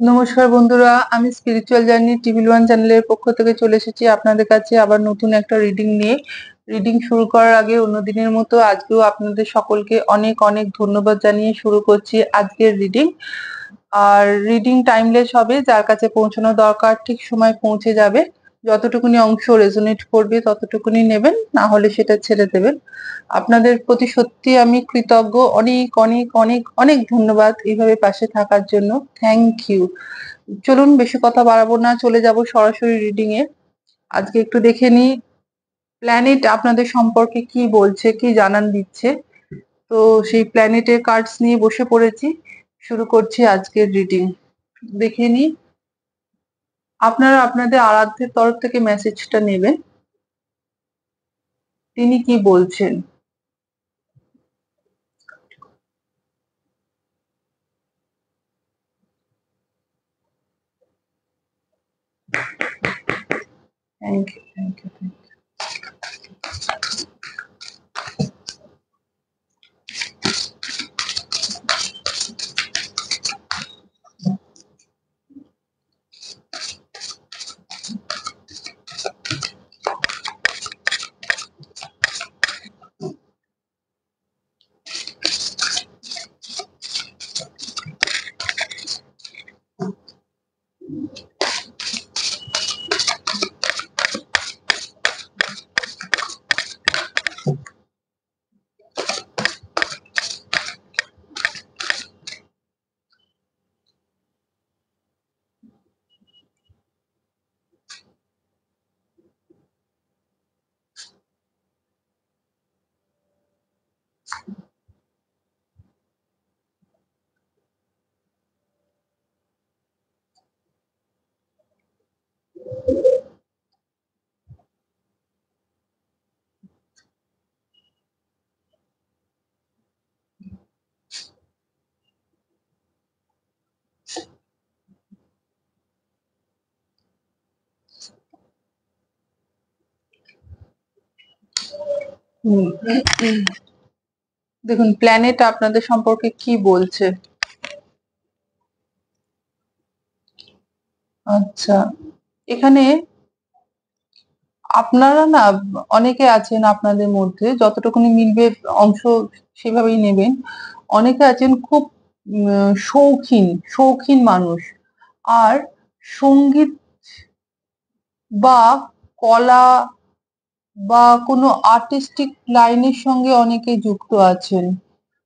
নমস্কার বন্ধুরা, আমি স্পিরিচুয়াল জার্নি টিভি1 চ্যানেলের পক্ষ থেকে চলে এসেছি আপনাদের কাছে আবার নতুন একটা রিডিং নিয়ে। রিডিং শুরু করার আগে অন্যদিনের মতো আজকেও আপনাদের সকলকে অনেক অনেক ধন্যবাদ জানিয়ে শুরু করছি আজকের রিডিং। আর রিডিং টাইমলেস হবে, যার কাছে পৌঁছানো দরকার ঠিক সময় পৌঁছে যাবে। যতটুকুনি অংশ রেজোনেট করবে ততটুকুনি নেবেন, না হলে সেটা ছেড়ে দেবেন। আপনাদের প্রতি সত্যি আমি কৃতজ্ঞ। অনেক অনেক অনেক অনেক ধন্যবাদ এইভাবে পাশে থাকার জন্য। Thank you. চলুন বেশি কথা বাড়াবো না, চলে যাব সরাসরি রিডিং এ। আজকে একটু দেখে নিই প্ল্যানেট আপনাদের সম্পর্কে কি বলছে, কি জানান দিচ্ছে। তো সেই প্ল্যানেটের কার্ডস নিয়ে বসে পড়েছি, শুরু করছি আজকের রিডিং। দেখে নিই আপনারা আপনাদের আরাধ্যের তরফ থেকে মেসেজটা নেবেন, তিনি কি বলছেন। Thank you, thank you, thank you. দেখুন প্ল্যানেট আপনাদের সম্পর্কে কি বলছে। আচ্ছা, এখানে আপনারা না, অনেকে আছেন আপনাদের মধ্যে, যতটুকুনি মিলবে অংশ সেভাবেই নেবেন। অনেকে আছেন খুব শৌখিন শৌখিন মানুষ। আর সঙ্গীত বা কলা বা কোনো আর্টিস্টিক লাইনের সঙ্গে অনেকে যুক্ত আছেন,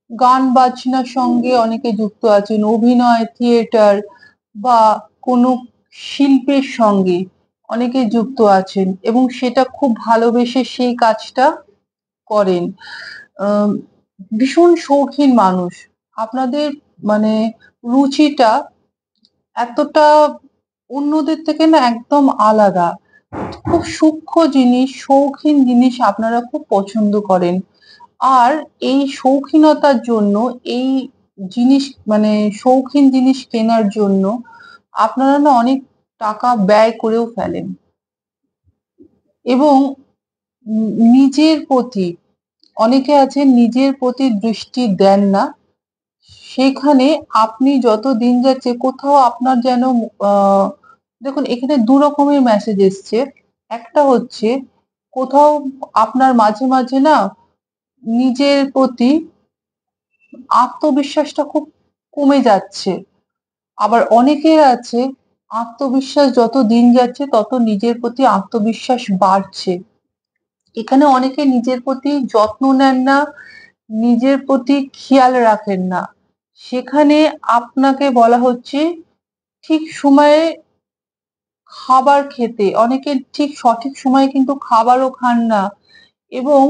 গান বাজনার সঙ্গে অনেকে যুক্ত আছেন, অভিনয়, থিয়েটার বা কোনো শিল্পের সঙ্গে অনেকে যুক্ত আছেন এবং সেটা খুব ভালোবেসে সেই কাজটা করেন। আহ, ভীষণ শৌখিন মানুষ। আপনাদের মানে রুচিটা এতটা অন্যদের থেকে না একদম আলাদা। খুব সূক্ষ্ম জিনিস, শৌখিন জিনিস আপনারা খুব পছন্দ করেন। আর এই শৌখিনতার জন্য, এই জিনিস মানে শৌখিন জিনিস কেনার জন্য আপনারা না অনেক টাকা ব্যয় করেও ফেলেন এবং নিজের প্রতি, অনেকে আছেন নিজের প্রতি দৃষ্টি দেন না। সেখানে আপনি যত দিন যাচ্ছে কোথাও আপনার যেন দেখুন এখানে দু রকমের মেসেজ এসছে। একটা হচ্ছে কোথাও আপনার মাঝে মাঝে না নিজের প্রতি আত্মবিশ্বাসটা খুব কমে যাচ্ছে। আবার অনেকের আছে আত্মবিশ্বাস যত দিন যাচ্ছে তত নিজের প্রতি আত্মবিশ্বাস বাড়ছে। এখানে অনেকে নিজের প্রতি যত্ন নেন না, নিজের প্রতি খেয়াল রাখেন না। সেখানে আপনাকে বলা হচ্ছে ঠিক সময়ে খাবার খেতে। অনেকে ঠিক সঠিক সময়ে কিন্তু খাবারও খান না এবং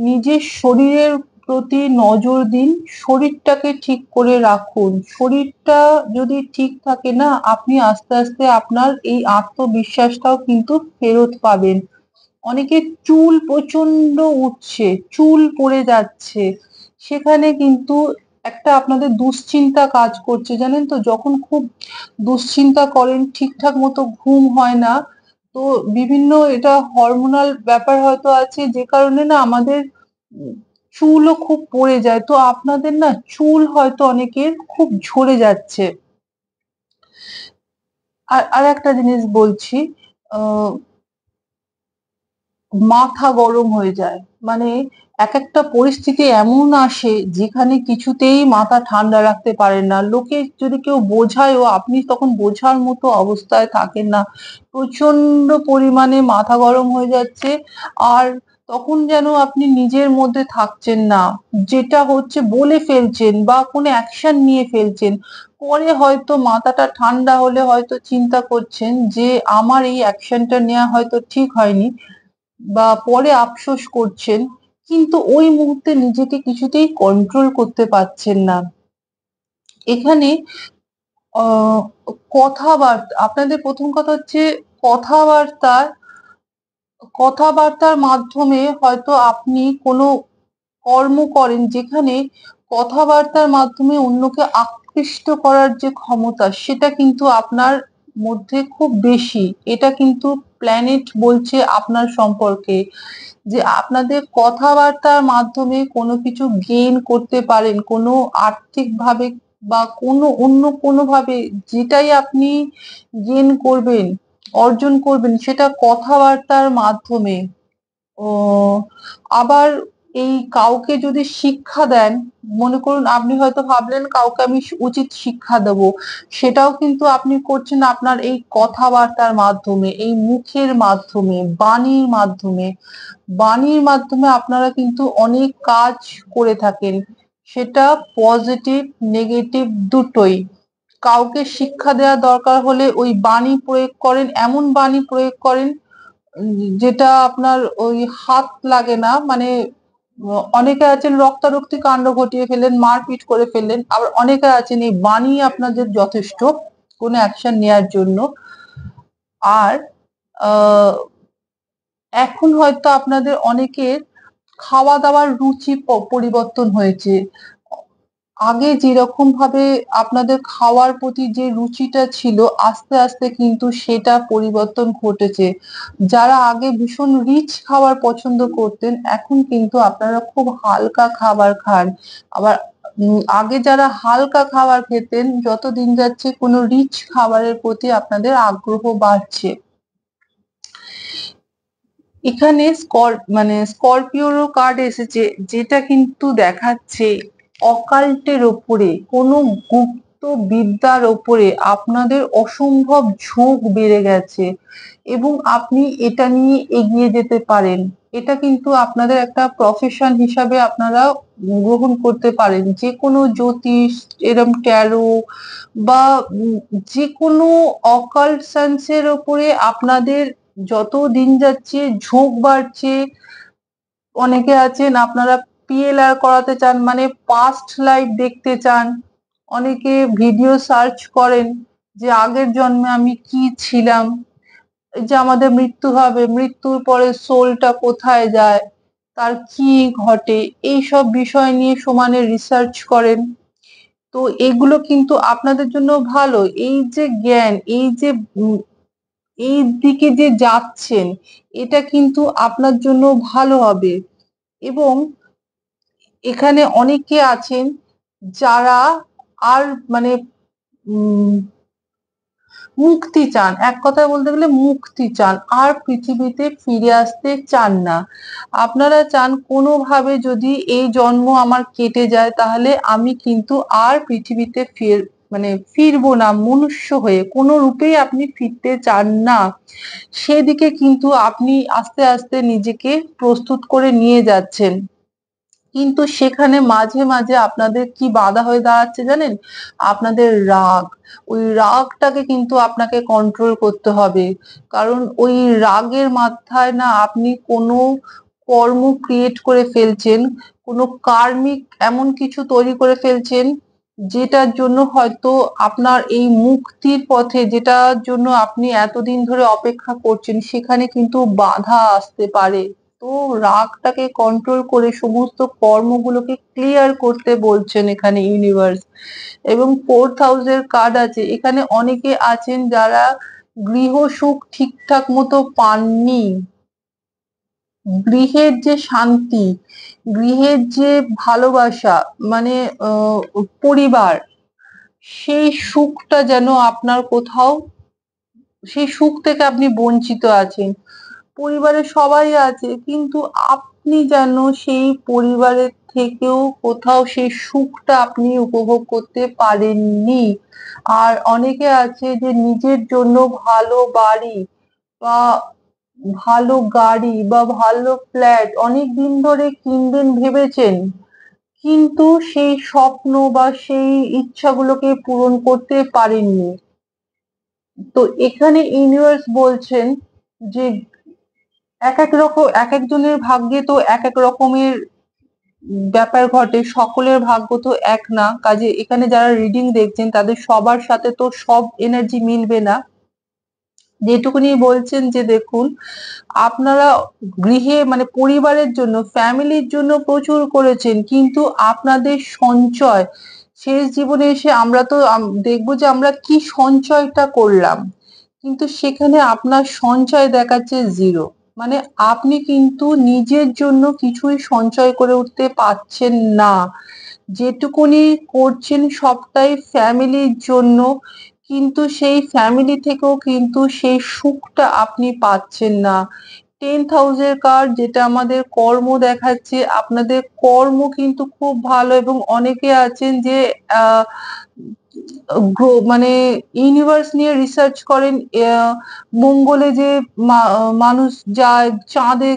নিজের শরীরের প্রতি নজর দিন, শরীরটাকে ঠিক করে রাখুন। শরীরটা যদি ঠিক থাকে না, আপনি আস্তে আস্তে আপনার এই আত্মবিশ্বাসটাও কিন্তু ফেরত পাবেন। অনেকের চুল প্রচন্ড উঠছে, চুল পড়ে যাচ্ছে, সেখানে কিন্তু একটা আপনাদের দুশ্চিন্তা কাজ করছে, জানেন তো। যখন খুব দুশ্চিন্তা করেন, ঠিকঠাক মতো ঘুম হয় না, তো বিভিন্ন এটা হরমোনাল ব্যাপার হয়তো আছে, যে কারণে না আমাদের চুলও খুব পড়ে যায়। তো আপনাদের না চুল হয়তো অনেকের খুব ঝরে যাচ্ছে। আর একটা জিনিস বলছি, আহ মাথা গরম হয়ে যায়। মানে একটা পরিস্থিতি এমন আসে যেখানে কিছুতেই মাথা ঠান্ডা রাখতে পারেন না। লোকে যদি কেউ বোঝায়ও আপনি তখন বোঝার মতো অবস্থায় থাকেন না। প্রচন্ড পরিমাণে মাথা গরম হয়ে যাচ্ছে। আর তখন যেন আপনি নিজের মধ্যে থাকছেন না। যেটা হচ্ছে বলে ফেলছেন বা কোনো অ্যাকশন নিয়ে ফেলছেন। পরে হয়তো মাথাটা ঠান্ডা হলে হয়তো চিন্তা করছেন যে আমার এই অ্যাকশনটা নেওয়া হয়তো ঠিক হয়নি, বা পরে আফসোস করছেন, কিন্তু ওই মুহূর্তে নিজেকে কিছুতেই কন্ট্রোল করতে পারছেন না। এখানে আহ কথাবার্তা, আপনাদের প্রথম কথা হচ্ছে কথাবার্তা। কথাবার্তার মাধ্যমে হয়তো আপনি কোনো কর্ম করেন যেখানে কথাবার্তার মাধ্যমে অন্যকে আকৃষ্ট করার যে ক্ষমতা সেটা কিন্তু আপনার মধ্যে খুব বেশি। এটা কিন্তু প্ল্যানেট বলছে আপনার সম্পর্কে, যে আপনাদের কথাবার্তার মাধ্যমে কোনো কিছু গেইন করতে পারেন, কোনো আর্থিকভাবে বা কোনো অন্য কোনোভাবে যেটাই আপনি গেইন করবেন, অর্জন করবেন সেটা কথাবার্তার মাধ্যমে। ও আবার এই কাউকে যদি শিক্ষা দেন, মনে করুন আপনি হয়তো ভাবলেন কাউকে আমি উচিত শিক্ষা দেব, সেটাও কিন্তু আপনি করছেন আপনার এই কথাবার্তার মাধ্যমে, এই মুখের মাধ্যমে, বাণীর মাধ্যমে। বাণীর মাধ্যমে আপনারা কিন্তু অনেক কাজ করে থাকেন, সেটা পজিটিভ নেগেটিভ দুটোই। কাউকে শিক্ষা দেওয়া দরকার হলে ওই বাণী প্রয়োগ করেন, এমন বাণী প্রয়োগ করেন যেটা আপনার ওই হাত লাগে না। মানে অনেকে আছেন রক্তারক্তি কাণ্ড ঘটিয়ে ফেললেন, মারপিট করে ফেললেন, আবার অনেকে আছেন এই বাণী আপনাদের যথেষ্ট কোনো অ্যাকশন নেওয়ার জন্য। আর আহ এখন হয়তো আপনাদের অনেকের খাওয়া দাওয়ার রুচি পরিবর্তন হয়েছে। আগে যেরকম ভাবে আপনাদের খাওয়ার প্রতি যে রুচিটা ছিল, আস্তে আস্তে কিন্তু সেটা পরিবর্তন ঘটেছে। যারা আগে ভীষণ রিচ খাবার পছন্দ করতেন, এখন কিন্তু আপনারা খুব হালকা খাবার খান। আবার আগে যারা হালকা খাবার খেতেন, যত দিন যাচ্ছে কোনো রিচ খাবারের প্রতি আপনাদের আগ্রহ বাড়ছে। এখানে মানে স্করপিওরও কার্ড এসেছে, যেটা কিন্তু দেখাচ্ছে অকাল্টের ওপরে, কোনো গুপ্ত বিদ্যার ওপরে আপনাদের অসম্ভব ঝোঁক বেড়ে গেছে এবং আপনি এটা নিয়ে এগিয়ে যেতে পারেন। এটা কিন্তু আপনাদের একটা প্রফেশন হিসাবে আপনারা গ্রহণ করতে পারেন। যে কোনো জ্যোতিষ, এরম ট্যারো বা যে কোনো অকাল্ট সায়েন্স এর ওপরে আপনাদের যত দিন যাচ্ছে ঝোঁক বাড়ছে। অনেকে আছেন আপনারা পিএলআর করাতে চান, মানে পাস্ট লাইফ দেখতে চান। অনেকে ভিডিও সার্চ করেন যে আগের জন্মে আমি কি ছিলাম, এই যে আমাদের মৃত্যু হবে, মৃত্যুর পরে সোলটা কোথায় যায়, তার কি ঘটে, এই সব বিষয় নিয়ে সমানে রিসার্চ করেন। তো এগুলো কিন্তু আপনাদের জন্য ভালো। এই যে জ্ঞান, এই যে এই দিকে যে যাচ্ছেন, এটা কিন্তু আপনার জন্য ভালো হবে। এবং এখানে অনেকে আছেন যারা আর মানে উম মুক্তি চান, এক কথায় বলতে গেলে মুক্তি চান, আর পৃথিবীতে ফিরে আসতে চান না। আপনারা চান কোনোভাবে যদি এই জন্ম আমার কেটে যায় তাহলে আমি কিন্তু আর পৃথিবীতে মানে ফিরবো না, মনুষ্য হয়ে কোনো রূপেই আপনি ফিরতে চান না। সেদিকে কিন্তু আপনি আস্তে আস্তে নিজেকে প্রস্তুত করে নিয়ে যাচ্ছেন। কিন্তু সেখানে মাঝে মাঝে আপনাদের কি বাধা হয়ে দাঁড়াচ্ছে জানেন? আপনাদের রাগ। ওই রাগটাকে কিন্তু আপনাকে কন্ট্রোল করতে হবে। কারণ ওই রাগের মাথায় না আপনি কোনো কর্ম ক্রিয়েট করে ফেলছেন, কোনো কার্মিক এমন কিছু তৈরি করে ফেলছেন যেটার জন্য হয়তো আপনার এই মুক্তির পথে, যেটার জন্য আপনি এতদিন ধরে অপেক্ষা করছেন, সেখানে কিন্তু বাধা আসতে পারে। তো রাগটাকে কন্ট্রোল করে সমস্ত কর্মগুলোকে ক্লিয়ার করতে বলছেন এখানে ইউনিভার্স। এবং 4th হাউসের কার্ড আছে এখানে। অনেকে আছেন যারা গৃহ সুখ ঠিকঠাক মতো পাননি। গৃহের যে শান্তি, গৃহের যে ভালোবাসা, মানে পরিবার, সেই সুখটা যেন আপনার কোথাও সেই সুখ থেকে আপনি বঞ্চিত আছেন। পরিবারের সবাই আছে, কিন্তু আপনি যেন সেই পরিবারের থেকেও কোথাও সেই সুখটা আপনি উপভোগ করতে পারেননি। আর অনেকে আছে যে নিজের জন্য ভালো বাড়ি বা ভালো গাড়ি বা ভালো ফ্ল্যাট অনেকদিন ধরে কিনবেন ভেবেছেন, কিন্তু সেই স্বপ্ন বা সেই ইচ্ছাগুলোকে পূরণ করতে পারেননি। তো এখানে ইউনিভার্স বলছেন যে এক একজনের ভাগ্যে তো এক এক রকমের ব্যাপার ঘটে, সকলের ভাগ্য তো এক না। কাজে এখানে যারা রিডিং দেখছেন তাদের সবার সাথে তো সব এনার্জি মিলবে না। যেটুকুনি বলছেন যে দেখুন, আপনারা গৃহে মানে পরিবারের জন্য, ফ্যামিলির জন্য প্রচুর করেছেন, কিন্তু আপনাদের সঞ্চয় শেষ জীবনে এসে আমরা তো দেখবো যে আমরা কি সঞ্চয়টা করলাম, কিন্তু সেখানে আপনার সঞ্চয় দেখাচ্ছে জিরো। মানে আপনি কিন্তু নিজের জন্য কিছুই সঞ্চয় করে উঠতে পারছেন না। যেটুকুনি করছেন সবটাই ফ্যামিলির জন্য, কিন্তু সেই ফ্যামিলি থেকেও কিন্তু সেই সুখটা আপনি পাচ্ছেন না। 10th হাউসের কার্ড যেটা আমাদের কর্ম দেখাচ্ছে, আপনাদের কর্ম কিন্তু খুব ভালো, এবং অনেকে আছেন যে আহ মানে ইউনিভার্স নিয়ে রিসার্চ করেন, মঙ্গলে যে মানুষ যায়, চাঁদে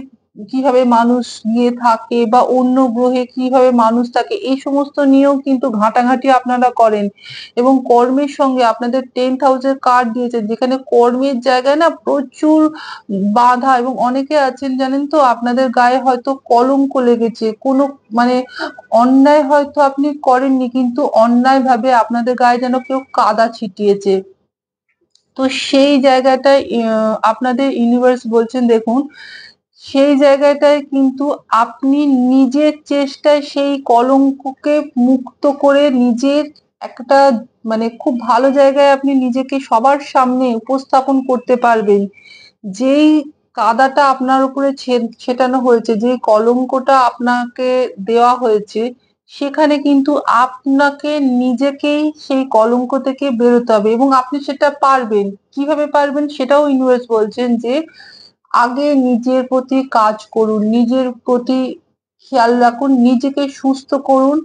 কিভাবে মানুষ গিয়ে থাকে, বা অন্য গ্রহে কিভাবে মানুষ থাকে, এই সমস্ত নিয়েও কিন্তু ঘাটাঘাটি আপনারা করেন। এবং কর্মের সঙ্গে আপনাদের 10th হাউসের কার্ড দিয়েছে, যেখানে কর্মের জায়গায় না প্রচুর বাধা, এবং অনেকে আছেন জানেন তো আপনাদের গায়ে হয়তো কলঙ্ক লেগেছে, কোনো মানে অন্যায় হয়তো আপনি করেননি, কিন্তু অন্যায় ভাবে আপনাদের গায়ে যেন কেউ কাদা ছিটিয়েছে। তো সেই জায়গাটায় আপনাদের ইউনিভার্স বলছেন দেখুন, সেই জায়গাটায় কিন্তু আপনি নিজের চেষ্টায় সেই কলঙ্ককে মুক্ত করে নিজের একটা মানে খুব ভালো জায়গায় আপনি নিজেকে সবার সামনে উপস্থাপন করতে পারবেন। যেই কাদাটা আপনার উপরে ছেটানো হয়েছে, যে কলঙ্কটা আপনাকে দেওয়া হয়েছে, সেখানে কিন্তু আপনাকে নিজেকেই সেই কলঙ্ক থেকে বেরোতে হবে, এবং আপনি সেটা পারবেন। কিভাবে পারবেন সেটাও ইউনিভার্স বলছেন যে আগে নিজের প্রতি কাজ করুন, নিজের প্রতি খেয়াল রাখুন, নিজেকে সুস্থ করুন।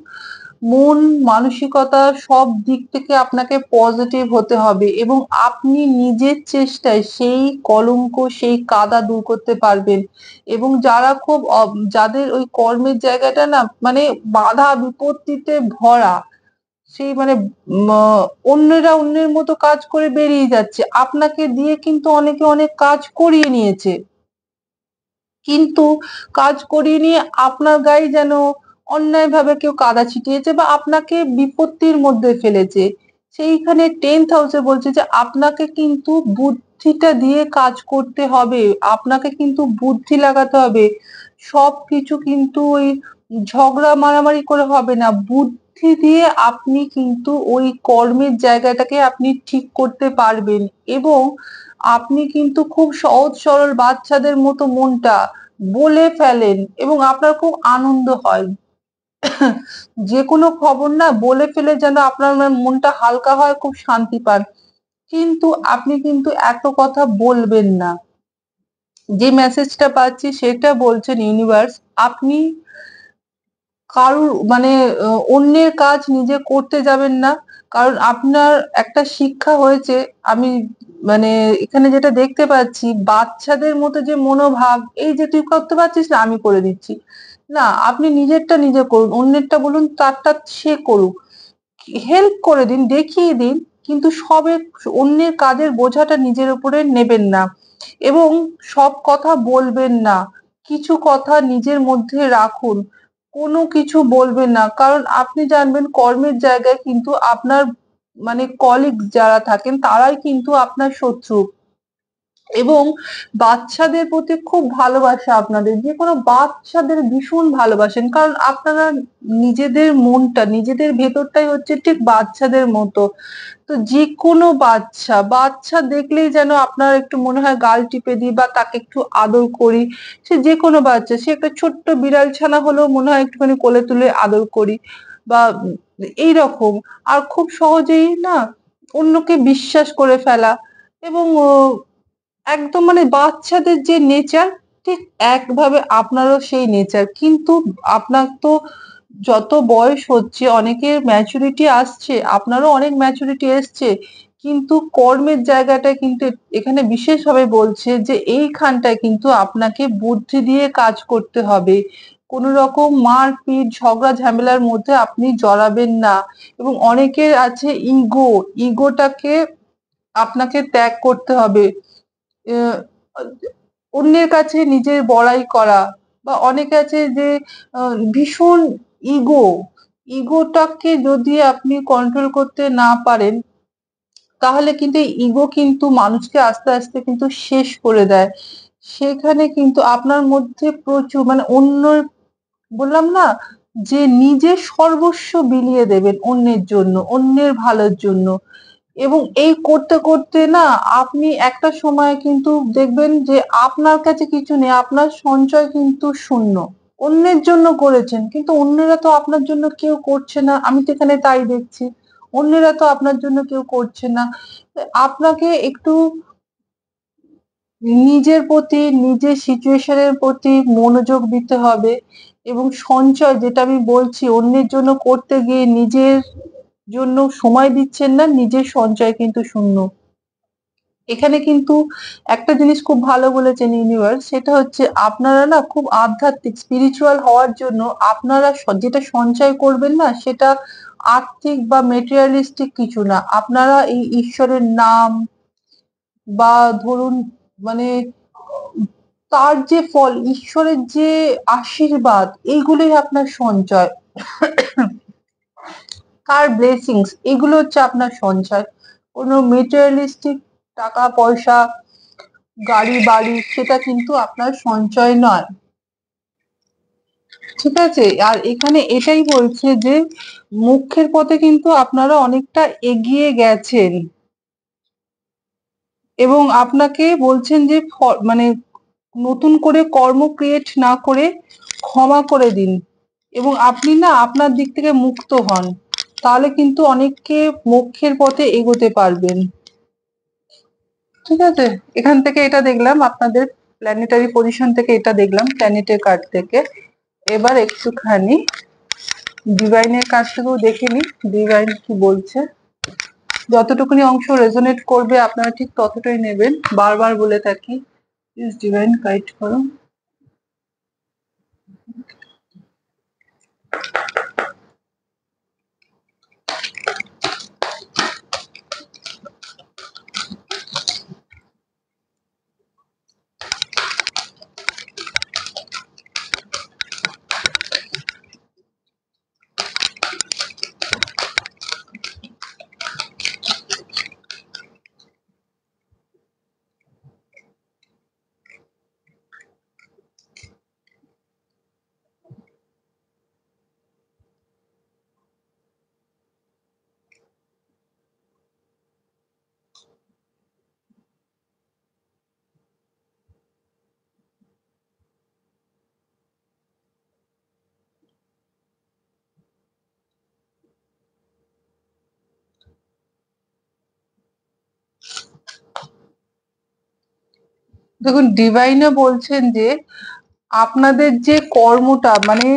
মন মানসিকতা সব দিক থেকে আপনাকে পজিটিভ হতে হবে, এবং আপনি নিজের চেষ্টায় সেই কলঙ্ক সেই কাদা দূর করতে পারবেন। এবং যারা খুব যাদের ওই কর্মের জায়গাটা না মানে বাধা বিপত্তিতে ভরা, সেই মানে অন্যেরা অন্যের মতো কাজ করে বেরিয়ে যাচ্ছে, আপনাকে দিয়ে কিন্তু অনেকে অনেক কাজ করিয়ে নিয়েছে, কিন্তু কাজ করিয়ে নিয়ে আপনার গায়ে যেন অন্যায়ভাবে কেউ কাদা ছিটিয়েছে বা আপনাকে বিপত্তির মধ্যে ফেলেছে। সেইখানে 10th হাউসে বলছে যে আপনাকে কিন্তু বুদ্ধিটা দিয়ে কাজ করতে হবে, আপনাকে কিন্তু বুদ্ধি লাগাতে হবে। সবকিছু কিন্তু ওই ঝগড়া মারামারি করে হবে না, বুদ্ধি দিয়ে আপনি কিন্তু ওই কর্মের জায়গাটাকে আপনি ঠিক করতে পারবেন। এবং আপনি কিন্তু খুব সহজ সরল বাচ্চাদের মতো মনটা বলে ফেলেন, এবং আপনার খুব আনন্দ হয়। যে কোনো খবর না বলে ফেলে যেন আপনার মনটা হালকা হয়, খুব শান্তি পান। কিন্তু আপনি কিন্তু এত কথা বলবেন না। যে মেসেজটা পাচ্ছি সেটা বলছেন ইউনিভার্স, আপনি কারুর মানে অন্যের কাজ নিজে করতে যাবেন না। কারণ আপনার একটা শিক্ষা হয়েছে, আমি মানে এখানে যেটা দেখতে পাচ্ছি, বাচ্চাদের মতো যে মনোভাব, এই যে তুই করতে পারছিস না আমি করে দিচ্ছি, না আপনি নিজেরটা নিজে করুন, অন্যেরটা বলুন তারটা সে করুক, হেল্প করে দিন, দেখিয়ে দিন, কিন্তু অন্যের কাজের বোঝাটা নিজের উপরে নেবেন না। এবং সব কথা বলবেন না, কিছু কথা নিজের মধ্যে রাখুন, কোনো কিছু বলবেন না। কারণ আপনি জানবেন কর্মের জায়গায় কিন্তু আপনার মানে কলিগ যারা থাকেন তারাই কিন্তু আপনার শত্রু। এবং বাচ্চাদের প্রতি খুব ভালোবাসা আপনাদের, যে কোনো বাচ্চাদের ভীষণ ভালোবাসেন, কারণ আপনারা নিজেদের মনটা নিজেদের ভেতরটাই হচ্ছে ঠিক বাচ্চাদের মতো। তো যে কোনো বাচ্চা দেখলেই যেন আপনার একটু মনে হয় গাল টিপে দিই বা তাকে একটু আদর করি। সে যে কোনো বাচ্চা, সে একটা ছোট্ট বিড়াল ছানা হলেও মনে হয় একটুখানি কোলে তুলে আদর করি, বা এইরকম। আর খুব সহজেই না অন্যকে বিশ্বাস করে ফেলা, এবং একদম মানে বাচ্চাদের যে নেচার, ঠিক একভাবে আপনারও সেই নেচার। কিন্তু আপনার তো যত বয়স হচ্ছে অনেকের ম্যাচুরিটি আসছে, আপনারও অনেক ম্যাচুরিটি এসছে, কিন্তু কর্মের জায়গাটা কিন্তু এখানে বিশেষভাবে বলছে যে এইখানটায় কিন্তু আপনাকে বুদ্ধি দিয়ে কাজ করতে হবে। কোনো রকম মারপিট ঝগড়া ঝামেলার মধ্যে আপনি জড়াবেন না। এবং অনেকের আছে ইগোটাকে আপনাকে ত্যাগ করতে হবে। আহ, অন্যের কাছে নিজের বড়াই করা, বা অনেকে আছে যে ভীষণ ইগো ইগোটাকে যদি আপনি কন্ট্রোল করতে না পারেন, তাহলে কিন্তু ইগো কিন্তু মানুষকে আস্তে আস্তে কিন্তু শেষ করে দেয়। সেখানে কিন্তু আপনার মধ্যে প্রচুর মানে অন্য, বললাম না যে নিজের সর্বস্ব বিলিয়ে দেবেন অন্যের জন্য, অন্যের ভালোর জন্য। এবং এই করতে করতে না আপনি একটা সময় কিন্তু দেখবেন যে আপনার কাছে কিছু নেই, আপনার সঞ্চয় কিন্তু শূন্য। অন্যের জন্য করেছেন কিন্তু অন্যেরা তো আপনার জন্য কেউ করছে না, আমি তো এখানে তাই দেখছি। অন্যেরা তো আপনার জন্য কেউ করছে না। আপনাকে একটু নিজের প্রতি, নিজের সিচুয়েশনের প্রতি মনোযোগ দিতে হবে। এবং সঞ্চয় যেটা আমি বলছি, অন্যের জন্য করতে গিয়ে নিজের জন্য সময় দিচ্ছেন না, নিজের সঞ্চয় কিন্তু শূন্য। এখানে কিন্তু একটা জিনিস খুব ভালো বলেছেন ইউনিভার্স, সেটা হচ্ছে আপনারা না খুব আধ্যাত্মিক স্পিরিচুয়াল হওয়ার জন্য আপনারা যেটা সঞ্চয় করবেন না, সেটা আর্থিক বা মেটেরিয়ালিস্টিক কিছু না। আপনারা এই ঈশ্বরের নাম, বা ধরুন মানে তার যে ফল, ঈশ্বরের যে আশীর্বাদ, এইগুলোই আপনার সঞ্চয়। তার ব্লেসিংস, এগুলো হচ্ছে আপনার সঞ্চয়। কোনো মেটেরিয়ালিস্টিক টাকা পয়সা, গাড়ি বাড়ি, সেটা কিন্তু আপনার সঞ্চয় নয়। ঠিক আছে? আর এখানে এটাই বলছে যে মুখ্যের পথে কিন্তু আপনারা অনেকটা এগিয়ে গেছেন, এবং আপনাকে বলছেন যে মানে নতুন করে কর্ম ক্রিয়েট না করে ক্ষমা করে দিন, এবং আপনি না আপনার দিক থেকে মুক্ত হন। তাহলে কিন্তু অনেককে মোক্ষের পথে এগোতে পারবেন। ঠিক আছে? এখান থেকে এটা দেখলাম, আপনাদের প্ল্যানেটারি পজিশন থেকে এটা দেখলাম, প্ল্যানেটের কার্ড থেকে। এবার একটুখানি ডিভাইনের কাছ থেকেও দেখে নিই ডিভাইন কি বলছে। যতটুকুনি অংশ রেজোনেট করবে আপনারা ঠিক ততটাই নেবেন। বারবার বলে থাকি, প্লিজ ডিভাইন গাইড করো। দেখুন, ডিভাইনও বলছেন যে আপনাদের যে কর্মটা মানে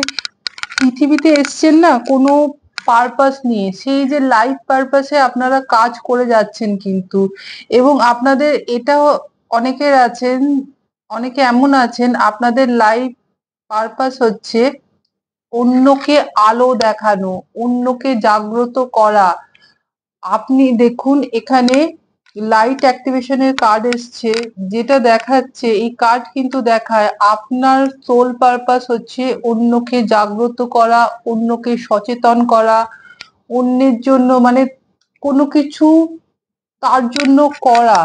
পৃথিবীতে এসছেন না কোনো পারপাস নিয়ে, সেই যে লাইফ পারপাসে আপনারা কাজ করে যাচ্ছেন কিন্তু। এবং আপনাদের এটাও অনেকের আছেন, অনেকে এমন আছেন আপনাদের লাইফ পারপাস হচ্ছে অন্যকে আলো দেখানো, অন্যকে জাগ্রত করা। আপনি দেখুন এখানে লাইট অ্যাক্টিভেশনের কার্ড এসছে, যেটা দেখাচ্ছে, এই কার্ড কিন্তু দেখায় আপনার সোল পারপাস হচ্ছে অন্যকে জাগ্রত করা, অন্যকে সচেতন করা, অন্যের জন্য মানে কোনো কিছু তার জন্য করা,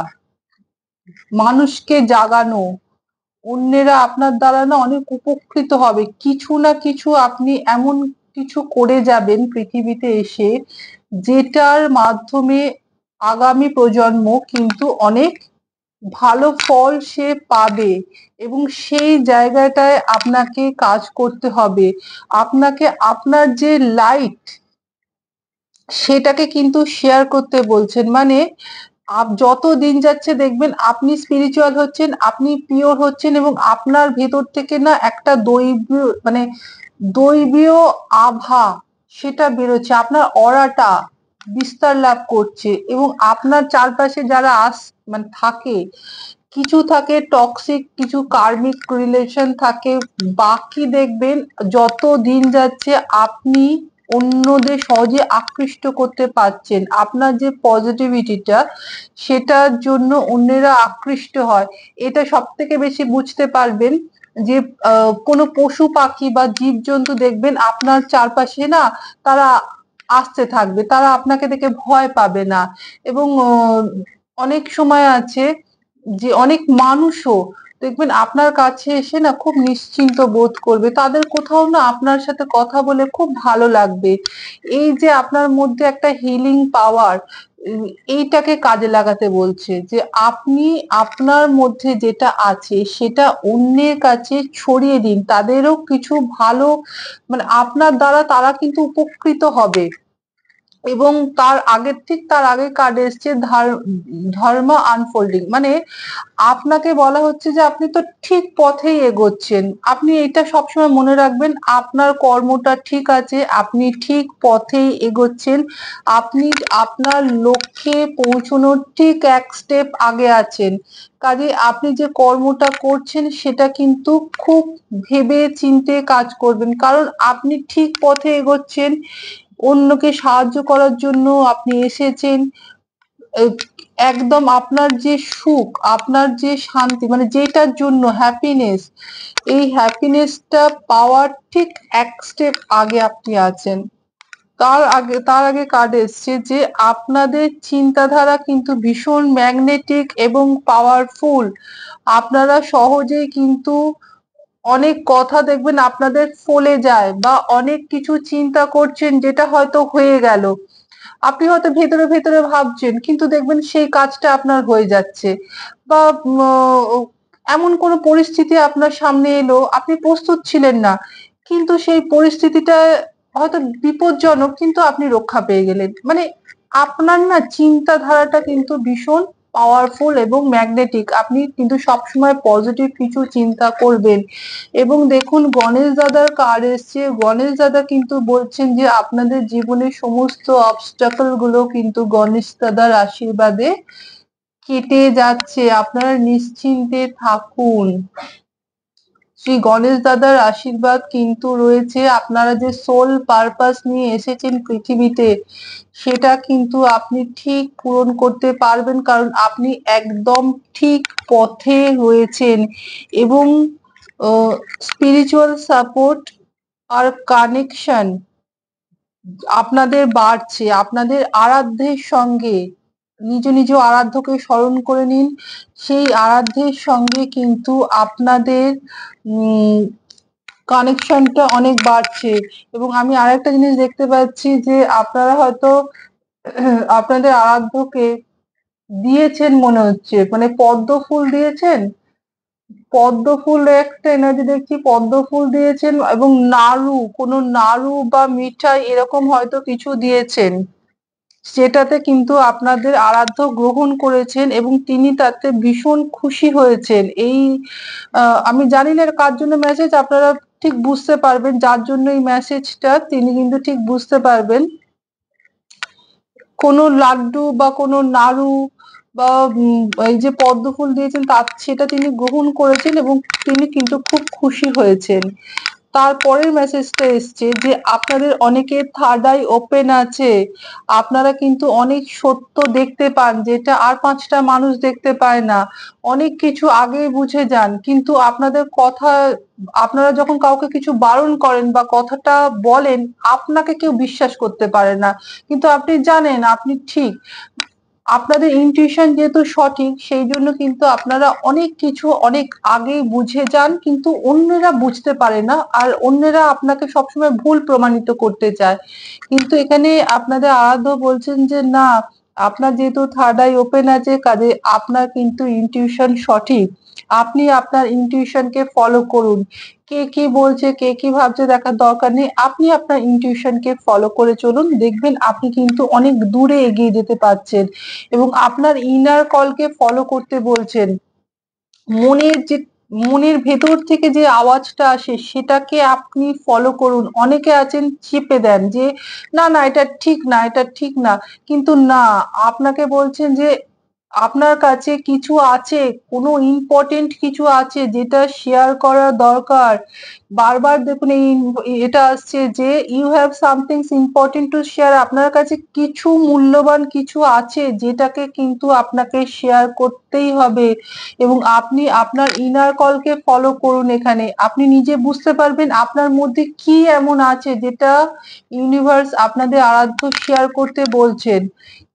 মানুষকে জাগানো। অন্যেরা আপনার দ্বারা না অনেক উপকৃত হবে, কিছু না কিছু আপনি এমন কিছু করে যাবেন পৃথিবীতে এসে, যেটার মাধ্যমে আগামী প্রজন্ম কিন্তু অনেক ভালো ফল সে পাবে। এবং সেই জায়গাটায় আপনাকে কাজ করতে হবে। আপনাকে আপনার যে লাইট, সেটাকে কিন্তু শেয়ার করতে বলছেন। মানে যত দিন যাচ্ছে দেখবেন আপনি স্পিরিচুয়াল হচ্ছেন, আপনি পিওর হচ্ছেন এবং আপনার ভেতর থেকে না একটা দৈবীয় মানে দৈবীয় আভা সেটা বেরোচ্ছে, আপনার অরাটা বিস্তার লাভ করছে এবং আপনার চারপাশে যারা মানে থাকে, কিছু থাকে টক্সিক, কিছু কার্মিক রিলেশন থাকে, বাকি দেখবেন যত দিন যাচ্ছে আপনি অন্যদের সহজে আকৃষ্ট করতে পারছেন, আপনার যে পজিটিভিটিটা সেটার জন্য অন্যেরা আকৃষ্ট হয়। এটা সব থেকে বেশি বুঝতে পারবেন যে কোনো পশু পাখি বা জীবজন্তু দেখবেন আপনার চারপাশে না, তারা আসতে থাকবে, তারা আপনাকে দেখে ভয় পাবে না। এবং অনেক সময় আছে যে অনেক মানুষও দেখবেন আপনার কাছে এসে না খুব নিশ্চিন্ত বোধ করবে, তাদের কোথাও না আপনার সাথে কথা বলে খুব ভালো লাগবে। এই যে আপনার মধ্যে একটা হিলিং পাওয়ার, এইটাকে কাজে লাগাতে বলছে যে আপনি আপনার মধ্যে যেটা আছে সেটা অন্যের কাছে ছড়িয়ে দিন, তাদেরও কিছু ভালো মানে আপনার দ্বারা তারা কিন্তু উপকৃত হবে। এবং তার আগে কার্ড এসছে ধর্ম আনফোল্ডিং, মানে আপনাকে বলা হচ্ছে যে আপনি তো ঠিক পথেই এগোচ্ছেন, আপনি এটা সবসময় মনে রাখবেন, আপনার কর্মটা ঠিক আছে, আপনি ঠিক পথেই এগোচ্ছেন, আপনি আপনার লক্ষ্যে পৌঁছানোর ঠিক এক স্টেপ আগে আছেন। কাজে আপনি যে কর্মটা করছেন সেটা কিন্তু খুব ভেবে চিন্তে কাজ করবেন, কারণ আপনি ঠিক পথে এগোচ্ছেন, অন্যকে সাহায্য করার জন্য আপনি এসেছেন। একদম আপনার যে সুখ, আপনার যে শান্তি, মানে যেটার জন্য হ্যাপিনেস, এই হ্যাপিনেসটা পাওয়ার ঠিক এক স্টেপ আগে আপনি আছেন। তার আগে কার্ড এসছে যে আপনাদের চিন্তাধারা কিন্তু ভীষণ ম্যাগনেটিক এবং পাওয়ারফুল, আপনারা সহজেই কিন্তু অনেক কথা দেখবেন আপনাদের ফলে যায়, বা অনেক কিছু চিন্তা করছেন যেটা হয়তো হয়ে গেল, আপনি হয়তো ভেতরে ভেতরে ভাবছেন কিন্তু দেখবেন সেই কাজটা আপনার হয়ে যাচ্ছে। বা এমন কোনো পরিস্থিতি আপনার সামনে এলো, আপনি প্রস্তুত ছিলেন না, কিন্তু সেই পরিস্থিতিটা হয়তো বিপজ্জনক, কিন্তু আপনি রক্ষা পেয়ে গেলেন। মানে আপনার না চিন্তাধারাটা কিন্তু ভীষণ পাওয়ারফুল এবং ম্যাগনেটিক, আপনি কিন্তু সবসময় পজিটিভ কিছু চিন্তা করবেন। এবং দেখুন গণেশ দাদার কার্ড এসছে, গণেশ দাদা কিন্তু বলছেন যে আপনাদের জীবনের সমস্ত অবস্টাকল গুলো কিন্তু গণেশ দাদার আশীর্বাদে কেটে যাচ্ছে, আপনারা নিশ্চিন্তে থাকুন। শ্রী গণেশ দাদার আশীর্বাদ কিন্তু রয়েছে, আপনারা যে সোল পারপাস নিয়ে এসেছেন পৃথিবীতে সেটা কিন্তু আপনি ঠিক পূরণ করতে পারবেন, কারণ আপনি একদম ঠিক পথে রয়েছেন। এবং স্পিরিচুয়াল সাপোর্ট আর কানেকশন আপনাদের বাড়ছে, আপনাদের আরাধ্যের সঙ্গে নিজ নিজ আরাধ্যকে স্মরণ করে নিন, সেই আরাধ্যের সঙ্গে কিন্তু আপনাদের কানেকশনটা অনেক বাড়ছে। এবং আমি আরেকটা জিনিস দেখতে পাচ্ছি যে আপনারা হয়তো আপনাদের আরাধ্যকে দিয়েছেন মনে হচ্ছে, মানে পদ্ম ফুল দিয়েছেন, পদ্ম ফুল একটা এনার্জি দেখছি, পদ্ম ফুল দিয়েছেন এবং নাড়ু, কোনো নাড়ু বা মিঠাই এরকম হয়তো কিছু দিয়েছেন, সেটাতে কিন্তু আপনাদের আরাধ্য গ্রহণ করেছেন এবং তিনি তাতে ভীষণ খুশি হয়েছেন। এই আমি জানি না কার জন্য মেসেজ, আপনারা ঠিক বুঝতে পারবেন, যার জন্য এই মেসেজটা তিনি কিন্তু ঠিক বুঝতে পারবেন। কোনো লাড্ডু বা কোনো নাড়ু বা এই যে পদ্ম ফুল দিয়েছেন সেটা তিনি গ্রহণ করেছেন এবং তিনি কিন্তু খুব খুশি হয়েছেন। তারপরের মেসেজটা এসছে যে আপনাদের অনেকের থার্ড আই ওপেন আছে, আপনারা কিন্তু অনেক সত্য দেখতে পান যেটা আর 5টা মানুষ দেখতে পায় না, অনেক কিছু আগেই বুঝে যান, কিন্তু আপনাদের কথা, আপনারা যখন কাউকে কিছু বারণ করেন বা কথাটা বলেন আপনাকে কেউ বিশ্বাস করতে পারে না, কিন্তু আপনি জানেন আপনি ঠিক, আপনাদের ইনটিউশন যেহেতু সঠিক সেই জন্য কিন্তু আপনারা অনেক কিছু অনেক আগেই বুঝে যান, কিন্তু অন্যেরা বুঝতে পারে না আর অন্যেরা আপনাকে সবসময় ভুল প্রমাণিত করতে চায়। কিন্তু এখানে আপনাদের আরাধ্য বলছেন যে না, আপনার যেহেতু থার্ড আই ওপেন আছে, কাজে আপনার কিন্তু ইনটিউশন সঠিক। আপনি আপনার ইনটিউশনকে ফলো করুন। কে কি বলছে, কে কি ভাবছে দেখার দরকার নেই। আপনি আপনার ইনটিউশনকে ফলো করে চলুন। দেখবেন আপনি কিন্তু অনেক দূরে এগিয়ে যেতে পারছেন এবং আপনার ইনার কলকে ফলো করতে বলছেন। মনের ভেতর থেকে যে আওয়াজটা আসে সেটাকে আপনি ফলো করুন। অনেকে আছেন চেপে দেন যে না না এটা ঠিক না, এটা ঠিক না, কিন্তু না, আপনাকে বলছেন যে আপনার কাছে কিছু আছে, কোনো ইম্পর্টেন্ট কিছু আছে যেটা শেয়ার করা দরকার। বারবার দেখুন এটা আসছে যে you have something important to share. আপনার কাছে কিছু মূল্যবান কিছু আছে যেটাকে কিন্তু আপনাকে শেয়ার করতেই হবে এবং আপনি আপনার ইনার কলকে ফলো করুন। এখানে আপনি নিজে বুঝতে পারবেন আপনার মধ্যে কি এমন আছে যেটা ইউনিভার্স আপনাদের আরাধ্য শেয়ার করতে বলছেন।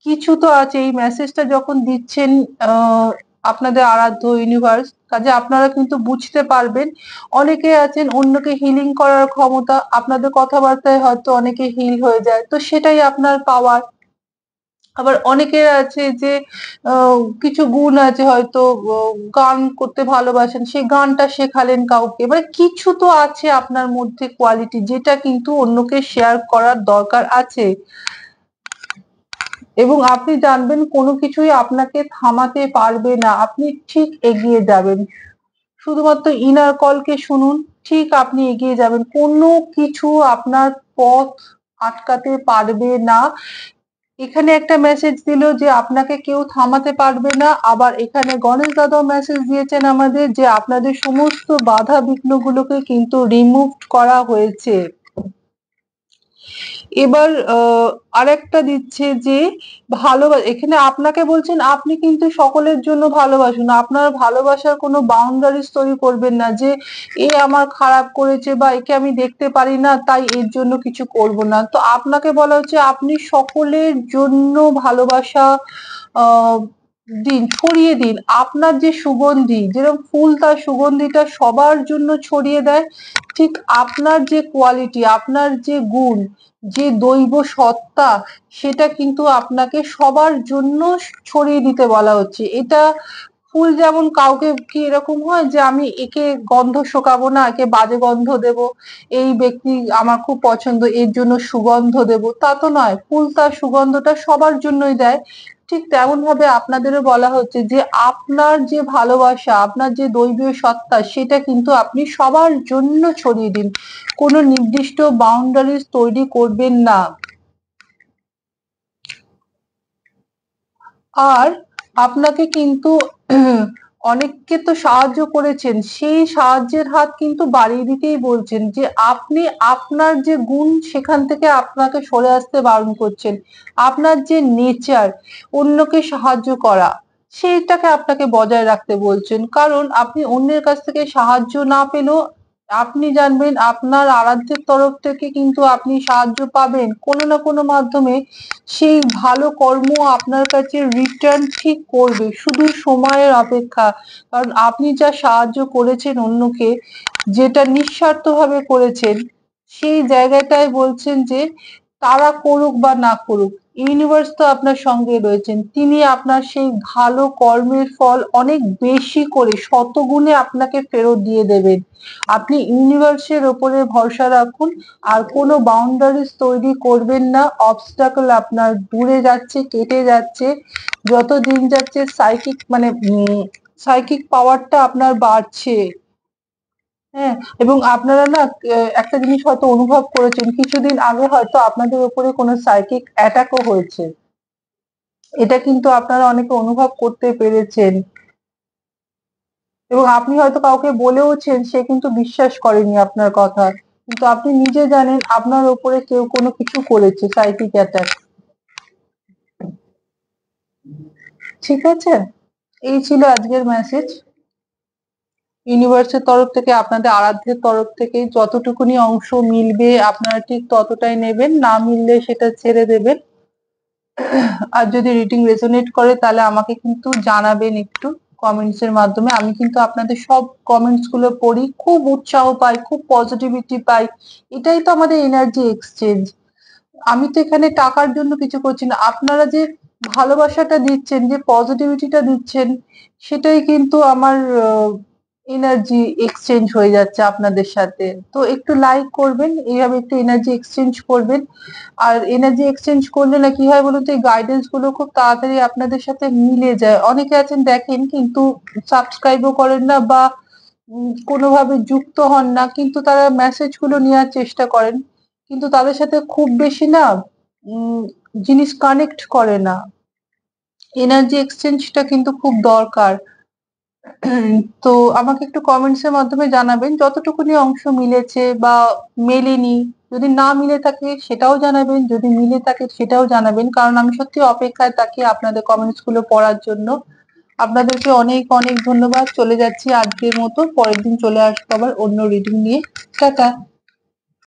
কিছু তো আছে, এই মেসেজটা যখন দিচ্ছেন আপনাদের আরাধ্য ইউনিভার্স, কাজে আপনারা কিন্তু বুঝতে পারবেন। অনেকে আছেন অন্যকে হিলিং করার ক্ষমতা, আপনাদের কথাবার্তায় হয়তো অনেকে হিল হয়ে যায়, তো সেটাই আপনার পাওয়ার। আবার অনেকের আছে যে কিছু গুণ আছে, হয়তো গান করতে ভালোবাসেন, সেই গানটা শেখালেন কাউকে। মানে কিছু তো আছে আপনার মধ্যে কোয়ালিটি যেটা কিন্তু অন্যকে শেয়ার করার দরকার আছে এবং আপনি জানবেন কোনো কিছুই আপনাকে থামাতে পারবে না। আপনি ঠিক এগিয়ে যাবেন। শুধুমাত্র ইনার কলকে শুনুন, ঠিক আপনি এগিয়ে যাবেন। কোনো কিছু আপনার পথ আটকাতে পারবে না। এখানে একটা মেসেজ দিল যে আপনাকে কেউ থামাতে পারবে না। আবার এখানে গণেশ দাদাও মেসেজ দিয়েছেন আমাদের যে আপনাদের সমস্ত বাধা বিঘ্নগুলোকে কিন্তু রিমুভ করা হয়েছে। এবার আরেকটা দিচ্ছে যে এখানে আপনাকে বলছেন আপনি কিন্তু সকলের জন্য ভালোবাসুন। আপনার ভালোবাসার কোনো বাউন্ডারিজ তৈরি করবেন না যে এ আমার খারাপ করেছে বা একে আমি দেখতে পারি না তাই এর জন্য কিছু করব না। তো আপনাকে বলা হচ্ছে আপনি সকলের জন্য ভালোবাসা আহ দিন, ছড়িয়ে দিন। আপনার যে সুগন্ধি, যেরকম ফুল তার সুগন্ধিটা সবার জন্য ছড়িয়ে দেয়, ঠিক আপনার যে কোয়ালিটি, আপনার যে গুণ, যে দৈব সত্তা, সেটা কিন্তু আপনাকে সবার জন্য ছড়িয়ে দিতে বলা হচ্ছে। এটা ফুল যেমন কাউকে কি এরকম হয় যে আমি একে গন্ধ শোকাবো না, একে বাজে গন্ধ দেব, এই ব্যক্তি আমার খুব পছন্দ এর জন্য সুগন্ধ দেব, তা তো নয়। ফুল তার সুগন্ধটা সবার জন্যই দেয়। ঠিক তেমন ভাবে আপনাদেরও বলা হচ্ছে যে আপনার যে ভালোবাসা, আপনার যে দৈবীয় সত্তা, সেটা কিন্তু আপনি সবার জন্য ছড়িয়ে দিন। কোনো নির্দিষ্ট বাউন্ডারিজ তৈরি করবেন না। আর আপনাকে কিন্তু অনেককে তো সাহায্য করেছেন, সেই সাহায্যের হাত কিন্তু বাড়িয়ে দিতেই বলছেন যে আপনি আপনার যে গুণ সেখান থেকে আপনাকে সরে আসতে বারণ করছেন। আপনার যে নেচার, অন্যকে সাহায্য করা, সেইটাকে আপনাকে বজায় রাখতে বলছেন। কারণ আপনি অন্যের কাছ থেকে সাহায্য না পেলেও আপনি জানবেন আপনার আরাধ্যের তরফ থেকে কিন্তু আপনি সাহায্য পাবেন কোনো না কোনো মাধ্যমে। সেই ভালো কর্ম আপনার কাছে রিটার্ন ঠিক করবে, শুধু সময়ের অপেক্ষা। কারণ আপনি যা সাহায্য করেছেন অন্যকে, যেটা নিঃস্বার্থভাবে করেছেন, সেই জায়গাটায় বলছেন যে তারা করুক বা না করুক, ইউনিভার্স তো আপনার সঙ্গে রয়েছেন। তিনি আপনার সেই ভালো কর্মের ফল অনেক বেশি করে শতগুণে আপনাকে ফেরত দিয়ে দেবেন। আপনি ইউনিভার্সের ওপরে ভরসা রাখুন আর কোনো বাউন্ডারিজ তৈরি করবেন না। অবস্টাকল আপনার দূরে যাচ্ছে, কেটে যাচ্ছে। যত দিন যাচ্ছে সাইকিক পাওয়ারটা আপনার বাড়ছে। হ্যাঁ, এবং আপনারা না একটা জিনিস হয়তো অনুভব করেছেন, কিছুদিন আগে হয়তো আপনাদের উপরে কোনো সাইকিক অ্যাটাকও হয়েছে। এটা কিন্তু আপনারা অনেকে অনুভব করতে পেরেছেন এবং আপনি হয়তো কাউকে বলেওছেন, সে কিন্তু বিশ্বাস করেনি আপনার কথা। কিন্তু আপনি নিজে জানেন আপনার উপরে কেউ কোনো কিছু করেছে, সাইকিক অ্যাটাক। ঠিক আছে? এই ছিল আজকের মেসেজ। ইউনিভার্সের তরফ থেকে, আপনাদের আরাধ্যের তরফ থেকে যতটুকুনি অংশ মিলবে আপনারা ঠিক ততটাই নেবেন, না মিললে সেটা ছেড়ে দেবেন। আর যদি রিডিং রেজোনেট করে তাহলে আমাকে কিন্তু জানাবেন একটু কমেন্টস এর মাধ্যমে। আমি কিন্তু আপনাদের সব কমেন্টস গুলো পড়ি, খুব উৎসাহ পাই, খুব পজিটিভিটি পাই। এটাই তো আমাদের এনার্জি এক্সচেঞ্জ। আমি তো এখানে টাকার জন্য কিছু করছি না। আপনারা যে ভালোবাসাটা দিচ্ছেন, যে পজিটিভিটিটা দিচ্ছেন, সেটাই কিন্তু আমার এনার্জি এক্সচেঞ্জ হয়ে যাচ্ছে আপনাদের সাথে। তো একটু লাইক করবেন, এইভাবে একটু এনার্জি এক্সচেঞ্জ করবেন। আর এনার্জি এক্সচেঞ্জ করলে না কি হয় বলুন তো, এই গাইডেন্স গুলো খুব তাড়াতাড়ি আপনাদের সাথে মিলে যায়। অনেকে আছেন দেখেন কিন্তু সাবস্ক্রাইবও করেন না, বা কোনোভাবে যুক্ত হন না, কিন্তু তারা মেসেজ গুলো নেওয়ার চেষ্টা করেন, কিন্তু তাদের সাথে খুব বেশি না উম জিনিস কানেক্ট করে না। এনার্জি এক্সচেঞ্জটা কিন্তু খুব দরকার। তো আমাকে একটু কমেন্টস এর মাধ্যমে জানাবেন যতটুকুনি অংশ মিলেছে বা মেলেনি। যদি না মিলে থাকে সেটাও জানাবেন, যদি মিলে থাকে সেটাও জানাবেন, কারণ আমি সত্যি অপেক্ষায় থাকি আপনাদের কমেন্টস গুলো পড়ার জন্য। আপনাদেরকে অনেক অনেক ধন্যবাদ। চলে যাচ্ছি আজকের মতো, পরের দিন চলে আসবো আবার অন্য রিডিং নিয়ে। টাটা।